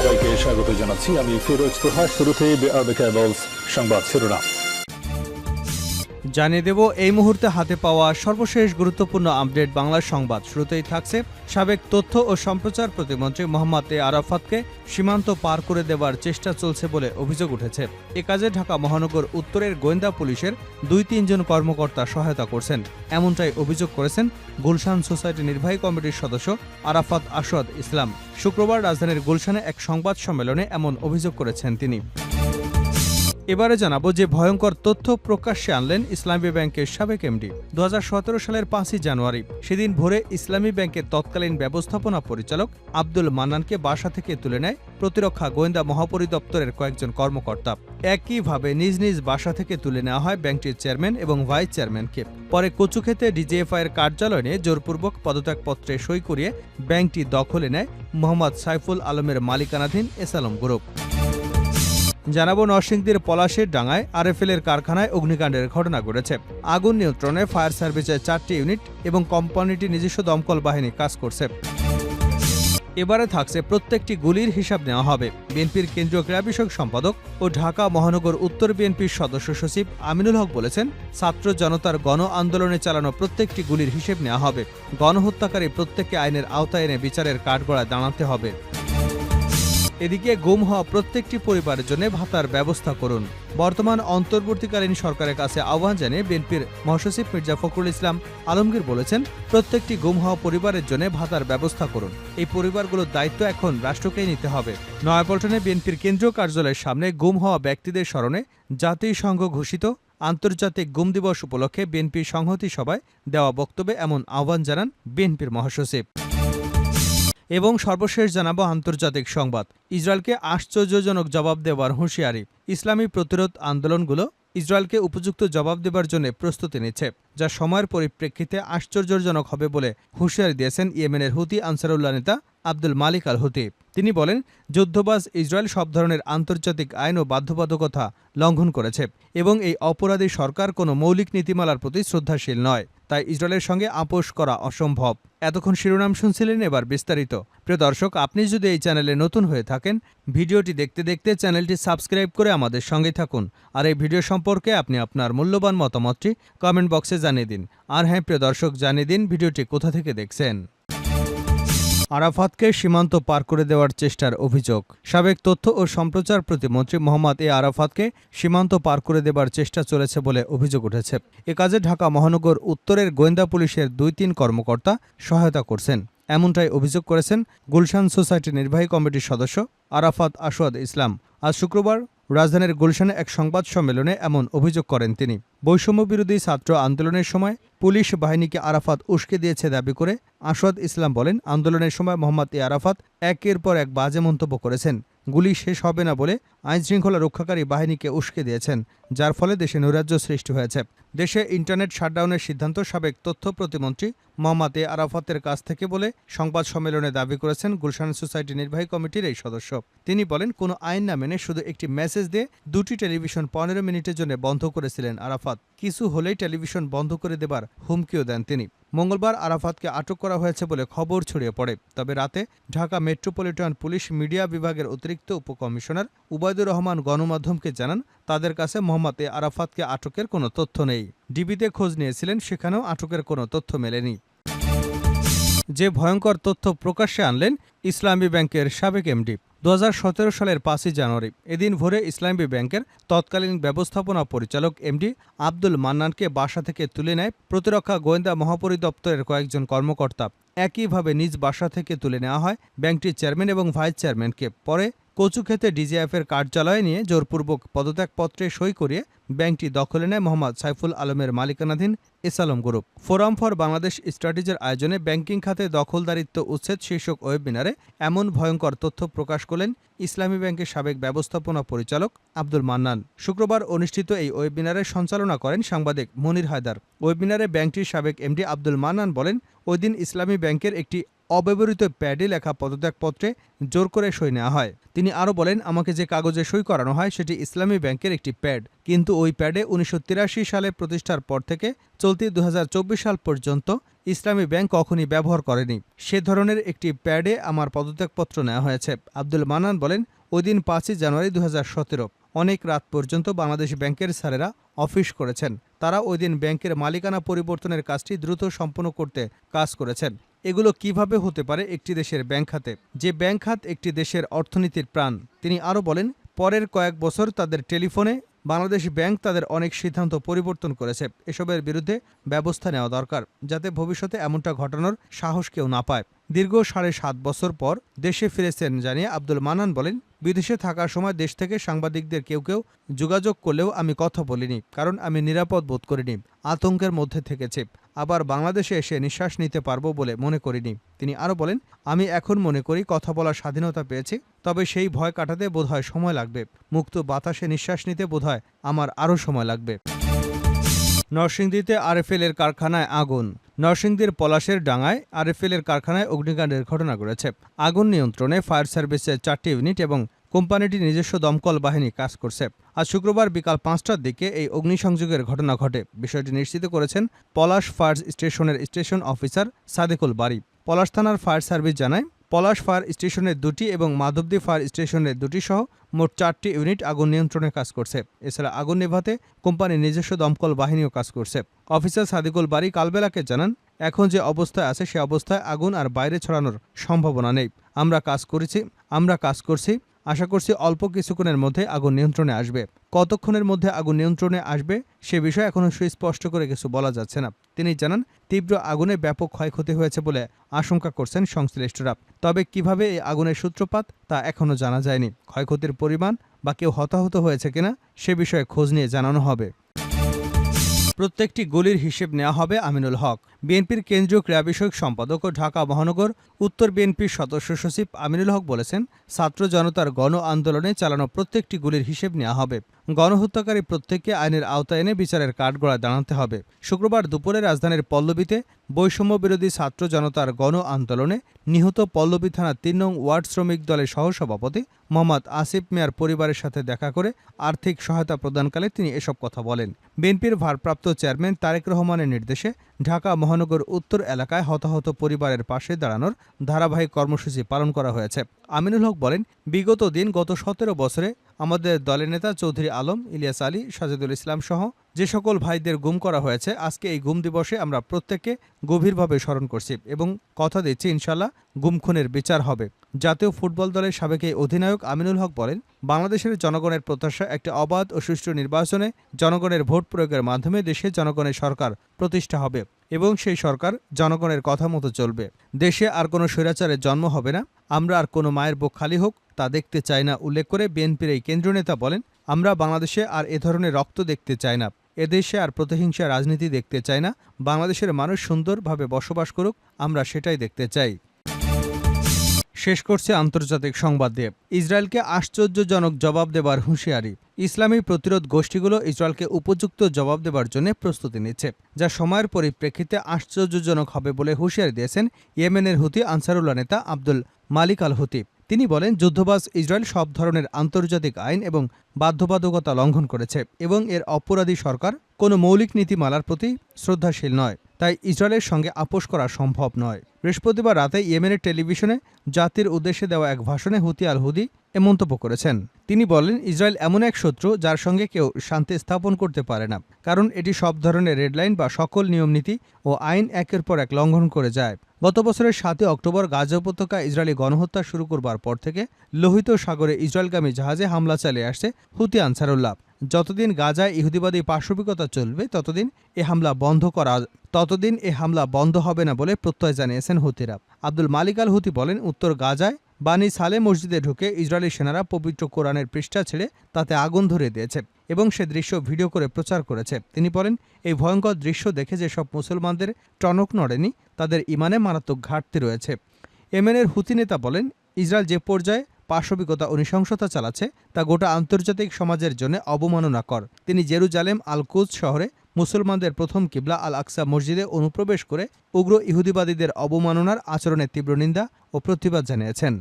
সবাইকে স্বাগত জানাচ্ছি। আমি ফিরোজ তোহা। শুরুতেই সংবাদ শিরোনাম জানিয়ে দেব এই মুহূর্তে হাতে পাওয়া সর্বশেষ গুরুত্বপূর্ণ আপডেট বাংলা সংবাদ। শুরুতেই থাকছে সাবেক তথ্য ও সম্প্রচার প্রতিমন্ত্রী মোহাম্মদ এ আরাফাতকে সীমান্ত পার করে দেওয়ার চেষ্টা চলছে বলে অভিযোগ উঠেছে। এ কাজে ঢাকা মহানগর উত্তরের গোয়েন্দা পুলিশের ২-৩ জন কর্মকর্তা সহায়তা করছেন, এমনটাই অভিযোগ করেছেন গুলশান সোসাইটি নির্বাহী কমিটির সদস্য আরাফাত আসওয়াদ ইসলাম। শুক্রবার রাজধানীর গুলশানে এক সংবাদ সম্মেলনে এমন অভিযোগ করেছেন তিনি। এবারে জানাবো যে ভয়ঙ্কর তথ্য প্রকাশ্যে আনলেন ইসলামী ব্যাংকের সাবেক এমডি। ২০১৭ সালের ৫ই জানুয়ারি সেদিন ভোরে ইসলামী ব্যাংকের তৎকালীন ব্যবস্থাপনা পরিচালক আব্দুল মান্নানকে বাসা থেকে তুলে নেয় প্রতিরক্ষা গোয়েন্দা মহাপরিদপ্তরের কয়েকজন কর্মকর্তা। একইভাবে নিজ নিজ বাসা থেকে তুলে নেওয়া হয় ব্যাংকটির চেয়ারম্যান এবং ভাইস চেয়ারম্যানকে। পরে কচুক্ষেতে ডিজিএফআই এর কার্যালয় নিয়ে জোরপূর্বক পদত্যাগপত্রে সই করিয়ে ব্যাংকটি দখলে নেয় মোহাম্মদ সাইফুল আলমের মালিকানাধীন এসালম গ্রুপ। জানাবো নরসিংদীর পলাশের ডাঙ্গায় আরএফএল এর কারখানায় অগ্নিকাণ্ডের ঘটনা ঘটেছে। আগুন নিয়ন্ত্রণে ফায়ার সার্ভিসের ৪টি ইউনিট এবং কোম্পানিটির নিজস্ব দমকল বাহিনী কাজ করছে। এবারে থাকছে প্রত্যেকটি গুলির হিসাব নেওয়া হবে। বিএনপির কেন্দ্রীয় ক্রীড়া বিষয়ক সম্পাদক ও ঢাকা মহানগর উত্তর বিএনপির সদস্য সচিব আমিনুল হক বলেছেন, ছাত্র জনতার গণ আন্দোলনে চালানো প্রত্যেকটি গুলির হিসেব নেওয়া হবে। গণহত্যাকারী প্রত্যেককে আইনের আওতায় এনে বিচারের কাঠগড়ায় দাঁড়াতে হবে। এদিকে গুম হওয়া প্রত্যেকটি পরিবারের জন্য ভাতার ব্যবস্থা করুন। বর্তমান অন্তর্বর্তীকালীন সরকারের কাছে আহ্বান জানিয়ে বিএনপির মহাসচিব মির্জা ফখরুল ইসলাম আলমগীর বলেছেন, প্রত্যেকটি গুম হওয়া পরিবারের জন্য ভাতার ব্যবস্থা করুন। এই পরিবারগুলোর দায়িত্ব এখন রাষ্ট্রকেই নিতে হবে। নয়াপল্টনে বিএনপির কেন্দ্রীয় কার্যালয়ের সামনে গুম হওয়া ব্যক্তিদের স্মরণে জাতিসংঘ ঘোষিত আন্তর্জাতিক গুম দিবস উপলক্ষে বিএনপির সংহতি সভায় দেওয়া বক্তব্যে এমন আহ্বান জানান বিএনপির মহাসচিব। এবং সর্বশেষ জানাবো আন্তর্জাতিক সংবাদ। ইসরায়েলকে আশ্চর্যজনক জবাব দেওয়ার হুঁশিয়ারি। ইসলামী প্রতিরোধ আন্দোলনগুলো ইসরায়েলকে উপযুক্ত জবাব দেবার জন্য প্রস্তুতি নিচ্ছে, যা সময়ের পরিপ্রেক্ষিতে আশ্চর্যজনক হবে বলে হুঁশিয়ারি দিয়েছেন ইয়েমেনের হুতি আনসারুল্লাহ নেতা আব্দুল মালিক আল হুতি। তিনি বলেন, যুদ্ধবাজ ইসরায়েল সব ধরনের আন্তর্জাতিক আইন ও বাধ্যবাধকতা লঙ্ঘন করেছে এবং এই অপরাধী সরকার কোনো মৌলিক নীতিমালার প্রতি শ্রদ্ধাশীল নয়। তাই ইসরায়েলের সঙ্গে আপোষ করা অসম্ভব। এতক্ষণ শিরোনাম শুনছিলেন, এবার বিস্তারিত। প্রিয় দর্শক, আপনি যদি এই চ্যানেলে নতুন হয়ে থাকেন, ভিডিওটি দেখতে দেখতে চ্যানেলটি সাবস্ক্রাইব করে আমাদের সঙ্গে থাকুন। আর এই ভিডিও সম্পর্কে আপনি আপনার মূল্যবান মতামতটি কমেন্ট বক্সে জানিয়ে দিন। আর হ্যাঁ প্রিয় দর্শক, জানিয়ে দিন ভিডিওটি কোথা থেকে দেখছেন। আরাফাতকে সীমান্ত পার করে দেওয়ার চেষ্টার অভিযোগ। সাবেক তথ্য ও সম্প্রচার প্রতিমন্ত্রী মোহাম্মদ এ আরাফাতকে সীমান্ত পার করে দেবার চেষ্টা চলেছে বলে অভিযোগ উঠেছে। এ কাজে ঢাকা মহানগর উত্তরের গোয়েন্দা পুলিশের ২-৩ কর্মকর্তা সহায়তা করছেন, এমনটাই অভিযোগ করেছেন গুলশান সোসাইটি নির্বাহী কমিটির সদস্য আরাফাত আসওয়াদ ইসলাম। আজ শুক্রবার রাজধানীর গুলশানে এক সংবাদ সম্মেলনে এমন অভিযোগ করেন তিনি। বৈষম্যবিরোধী ছাত্র আন্দোলনের সময় পুলিশ বাহিনীকে আরাফাত উস্কে দিয়েছে দাবি করে আসওয়াদ ইসলাম বলেন, আন্দোলনের সময় মোহাম্মদ এ আরাফাত একের পর এক বাজে মন্তব্য করেছেন। গুলি শেষ হবে না বলে আইনশৃঙ্খলা রক্ষাকারী বাহিনীকে উস্কে দিয়েছেন, যার ফলে দেশে নৈরাজ্য সৃষ্টি হয়েছে। দেশে ইন্টারনেট শাটডাউনের সিদ্ধান্ত সাবেক তথ্য প্রতিমন্ত্রী মোহাম্মদ এ আরাফাতের কাছ থেকে বলে সংবাদ সম্মেলনে দাবি করেছেন গুলশান সোসাইটি নির্বাহী কমিটির এই সদস্য। তিনি বলেন, কোনো আইন না মেনে শুধু একটি মেসেজ দিয়ে 2টি টেলিভিশন 15 মিনিটের জন্য বন্ধ করেছিলেন আরাফাত। কিছু হলেই টেলিভিশন বন্ধ করে দেবার হুমকিও দেন তিনি। মঙ্গলবার আরাফাতকে আটক করা হয়েছে বলে খবর ছড়িয়ে পড়ে। তবে রাতে ঢাকা মেট্রোপলিটন পুলিশ মিডিয়া বিভাগের অতিরিক্ত উপকমিশনার উবায়দুর রহমান গণমাধ্যমকে জানান, তাদের কাছে মোহাম্মদ এ আরাফাতকে আটকের কোনো তথ্য নেই। ডিবিতে খোঁজ নিয়েছিলেন, সেখানেও আটকের কোনো তথ্য মেলেনি। যে ভয়ঙ্কর তথ্য প্রকাশ্যে আনলেন ইসলামী ব্যাংকের সাবেক এমডি। ২০১৭ সালের ৫ই জানুয়ারি এদিন ভোরে ইসলামী ব্যাংকের তৎকালীন ব্যবস্থাপনা পরিচালক এমডি আব্দুল মান্নানকে বাসা থেকে তুলে নেয় প্রতিরক্ষা গোয়েন্দা মহাপরিদপ্তরের কয়েকজন কর্মকর্তা। একইভাবে নিজ বাসা থেকে তুলে নেওয়া হয় ব্যাংকটির চেয়ারম্যান এবং ভাইস চেয়ারম্যানকে। পরে কচুক্ষেতে ডিজিএফের কার্যালয়ে নিয়ে জোরপূর্বক পদত্যাগপত্রে সই করিয়ে ব্যাংকটি দখলে নেয় মোহাম্মদ সাইফুল আলমের মালিকানাধীন এসালম গ্রুপ। ফোরাম ফর বাংলাদেশ স্ট্র্যাটেজির আয়োজনে ব্যাংকিং খাতে দখলদারিত্ব উচ্ছেদ শীর্ষক ওয়েবিনারে এমন ভয়ঙ্কর তথ্য প্রকাশ করলেন ইসলামী ব্যাংকের সাবেক ব্যবস্থাপনা পরিচালক আব্দুল মান্নান। শুক্রবার অনুষ্ঠিত এই ওয়েবিনারে সঞ্চালনা করেন সাংবাদিক মনির হায়দার। ওয়েবিনারে ব্যাংকটির সাবেক এমডি আব্দুল মান্নান বলেন, ওই দিন ইসলামী ব্যাংকের একটি অব্যবহৃত প্যাডে লেখা পদত্যাগপত্রে জোর করে সই নেওয়া হয়। তিনি আরও বলেন, আমাকে যে কাগজে সই করানো হয় সেটি ইসলামী ব্যাংকের একটি প্যাড, কিন্তু ওই প্যাডে ১৯৮৩ সালে প্রতিষ্ঠার পর থেকে চলতি ২০২৪ সাল পর্যন্ত ইসলামী ব্যাংক কখনই ব্যবহার করেনি। সে ধরনের একটি প্যাডে আমার পদত্যাগপত্র নেওয়া হয়েছে। আব্দুল মান্নান বলেন, ওই দিন ৫ই জানুয়ারি ২০১৭ অনেক রাত পর্যন্ত বাংলাদেশ ব্যাংকের স্যারেরা অফিস করেছেন। তারা ওই দিন ব্যাংকের মালিকানা পরিবর্তনের কাজটি দ্রুত সম্পন্ন করতে কাজ করেছেন। এগুলো কিভাবে হতে পারে একটি দেশের ব্যাংক খাতে, যে ব্যাংক খাত একটি দেশের অর্থনীতির প্রাণ? তিনি আরও বলেন, পরের কয়েক বছর তাদের টেলিফোনে বাংলাদেশ ব্যাংক তাদের অনেক সিদ্ধান্ত পরিবর্তন করেছে। এসবের বিরুদ্ধে ব্যবস্থা নেওয়া দরকার, যাতে ভবিষ্যতে এমনটা ঘটানোর সাহস কেউ না পায়। দীর্ঘ ৭.৫ বছর পর দেশে ফিরেছেন জানিয়ে আব্দুল মান্নান বলেন, বিদেশে থাকার সময় দেশ থেকে সাংবাদিকদের কেউ কেউ যোগাযোগ করলেও আমি কথা বলিনি, কারণ আমি নিরাপদ বোধ করিনি, আতঙ্কের মধ্যে থেকেছি। আবার বাংলাদেশে এসে নিঃশ্বাস নিতে পারবো বলে মনে করিনি। তিনি আরও বলেন, আমি এখন মনে করি কথা বলার স্বাধীনতা পেয়েছি, তবে সেই ভয় কাটাতে বোধহয় সময় লাগবে। মুক্ত বাতাসে নিঃশ্বাস নিতে বোধহয় আমার আরও সময় লাগবে। নরসিংদীতে আরএফএল এর কারখানায় আগুন। নরসিংদীর পলাশের ডাঙায় আরএফএল এর কারখানায় অগ্নিকাণ্ডের ঘটনা ঘটেছে। আগুন নিয়ন্ত্রণে ফায়ার সার্ভিসের ৪টি ইউনিট এবং কোম্পানিটির নিজস্ব দমকল বাহিনী কাজ করছে। আজ শুক্রবার বিকাল ৫টার দিকে এই অগ্নিসংযোগের ঘটনা ঘটে। বিষয়টি নিশ্চিত করেছেন পলাশ ফায়ার স্টেশনের স্টেশন অফিসার সাদেকুল বারী। পলাশ থানার ফায়ার সার্ভিস জানায়, পলাশ ফায়ার স্টেশনের ২টি এবং মাধবদী ফায়ার স্টেশনের ২টি সহ মোট ৪টি ইউনিট আগুন নিয়ন্ত্রণে কাজ করছে। এছাড়া আগুন নেভাতে কোম্পানির নিজস্ব দমকল বাহিনীও কাজ করছে। অফিসার সাদেকুল বারী কালবেলাকে জানান, এখন যে অবস্থায় আছে সে অবস্থায় আগুন আর বাইরে ছড়ানোর সম্ভাবনা নেই। আমরা কাজ করছি। আশা করছি অল্প কিছুক্ষণের মধ্যে আগুন নিয়ন্ত্রণে আসবে। কতক্ষণের মধ্যে আগুন নিয়ন্ত্রণে আসবে সে বিষয়ে এখনও সুস্পষ্ট করে কিছু বলা যাচ্ছে না। তিনি জানান, তীব্র আগুনে ব্যাপক ক্ষয়ক্ষতি হয়েছে বলে আশঙ্কা করছেন সংশ্লিষ্টরা। তবে কিভাবে এই আগুনের সূত্রপাত তা এখনও জানা যায়নি। ক্ষয়ক্ষতির পরিমাণ বা কেউ হতাহত হয়েছে কিনা সে বিষয়ে খোঁজ নিয়ে জানানো হবে। প্রত্যেকটি গলির হিসেব নেওয়া হবে আমিনুল হক। বিএনপির কেন্দ্রীয় ক্রীড়া বিষয়ক সম্পাদক ও ঢাকা মহানগর উত্তর বিএনপির সদস্য সচিব আমিনুল হক বলেছেন, ছাত্র জনতার গণ আন্দোলনে চালানো প্রত্যেকটি গুলির হিসেব নেওয়া হবে। গণহত্যাকারী প্রত্যেককে আইনের আওতায় এনে বিচারের কাঠগড়ায় দাঁড়াতে হবে। শুক্রবার দুপুরে রাজধানীর পল্লবীতে বৈষম্য বিরোধী ছাত্র জনতার গণ আন্দোলনে নিহত পল্লবী থানা ৩ নং ওয়ার্ড শ্রমিক দলের সহসভাপতি মোহাম্মদ আসিফ মিয়ার পরিবারের সাথে দেখা করে আর্থিক সহায়তা প্রদানকালে তিনি এসব কথা বলেন। বিএনপির ভারপ্রাপ্ত চেয়ারম্যান তারেক রহমানের নির্দেশে ঢাকা মহানগর উত্তর এলাকায় হতাহত পরিবারের পাশে দাঁড়ানোর ধারাবাহিক কর্মসূচি পালন করা হয়েছে। আমিনুল হক বলেন, বিগত দিন গত ১৭ বছরে আমাদের দলের নেতা চৌধুরী আলম, ইলিয়াস আলী, সাজেদুল ইসলাম সহ যে সকল ভাইদের গুম করা হয়েছে, আজকে এই গুম দিবসে আমরা প্রত্যেককে গভীরভাবে স্মরণ করছি এবং কথা দিচ্ছি ইনশাল্লাহ গুম খুনের বিচার হবে। জাতীয় ফুটবল দলের সাবেক এই অধিনায়ক আমিনুল হক বলেন, বাংলাদেশের জনগণের প্রত্যাশা একটি অবাধ ও সুষ্ঠু নির্বাচনে জনগণের ভোট প্রয়োগের মাধ্যমে দেশে জনগণের সরকার প্রতিষ্ঠা হবে এবং সেই সরকার জনগণের কথা মতো চলবে। দেশে আর কোনো স্বৈরাচারের জন্ম হবে না। আমরা আর কোনো মায়ের বুক খালি হোক তা দেখতে চাই না। উল্লেখ করে বিএনপির এই কেন্দ্রীয় নেতা বলেন, আমরা বাংলাদেশে আর এ ধরনের রক্ত দেখতে চাই না। এদেশে আর প্রতিহিংসা রাজনীতি দেখতে চাই না। বাংলাদেশের মানুষ সুন্দরভাবে বসবাস করুক, আমরা সেটাই দেখতে চাই। শেষ করছে আন্তর্জাতিক সংবাদ দিয়ে ইসরায়েলকে আশ্চর্যজনক জবাব দেবার হুঁশিয়ারি। ইসলামী প্রতিরোধ গোষ্ঠীগুলো ইসরায়েলকে উপযুক্ত জবাব দেবার জন্য প্রস্তুতি নিচ্ছে, যা সময়ের পরিপ্রেক্ষিতে আশ্চর্যজনক হবে বলে হুঁশিয়ারি দিয়েছেন ইয়েমেনের হুথি আনসারুল্লাহ নেতা আব্দুল মালিক আল হুথি। তিনি বলেন, যুদ্ধবাজ ইসরায়েল সব ধরনের আন্তর্জাতিক আইন এবং বাধ্যবাধকতা লঙ্ঘন করেছে এবং এর অপরাধী সরকার কোনো মৌলিক নীতিমালার প্রতি শ্রদ্ধাশীল নয়, তাই ইসরায়েলের সঙ্গে আপোষ করা সম্ভব নয়। বৃহস্পতিবার রাতে ইয়েমেনের টেলিভিশনে জাতির উদ্দেশ্যে দেওয়া এক ভাষণে হুথি আল হুদি এ মন্তব্য করেছেন। তিনি বলেন, ইসরায়েল এমন এক শত্রু যার সঙ্গে কেউ শান্তি স্থাপন করতে পারে না, কারণ এটি সব ধরনের রেডলাইন বা সকল নিয়মনীতি ও আইন একের পর এক লঙ্ঘন করে যায়। গত বছরের ৭ অক্টোবর গাজা উপত্যকায় ইসরায়েলি গণহত্যা শুরু করবার পর থেকে লোহিত সাগরে ইসরায়েলগামী জাহাজে হামলা চালিয়ে আসছে হুথি আনসারুল্লাহ। যতদিন গাজায় ইহুদিবাদী পাশবিকতা চলবে ততদিন এ হামলা বন্ধ হবে না বলে প্রত্যয় জানিয়েছেন হুথিরা। আব্দুল মালিক আল হুথি বলেন, উত্তর গাজায় বানি সালে মসজিদে ঢুকে ইসরায়েলি সেনারা পবিত্র কোরআনের পৃষ্ঠা ছেড়ে তাতে আগুন ধরিয়ে দিয়েছে এবং সে দৃশ্য ভিডিও করে প্রচার করেছে। তিনি বলেন, এই ভয়ঙ্কর দৃশ্য দেখে যেসব মুসলমানদের টনক নড়েনি তাদের ইমানে মারাত্মক ঘাটতি রয়েছে। ইয়েমেনের হুথি নেতা বলেন, ইসরায়েল যে পর্যায়ে পাশবিকতা ও নৃশংসতা চালাচ্ছে তা গোটা আন্তর্জাতিক সমাজের জন্য অবমাননাকর। তিনি জেরুজালেম, আল কুদস শহরে মুসলমানদের প্রথম কিবলা আল আকসা মসজিদে অনুপ্রবেশ করে উগ্র ইহুদিবাদীদের অবমাননার আচরণের তীব্র নিন্দা ও প্রতিবাদ জানিয়েছেন।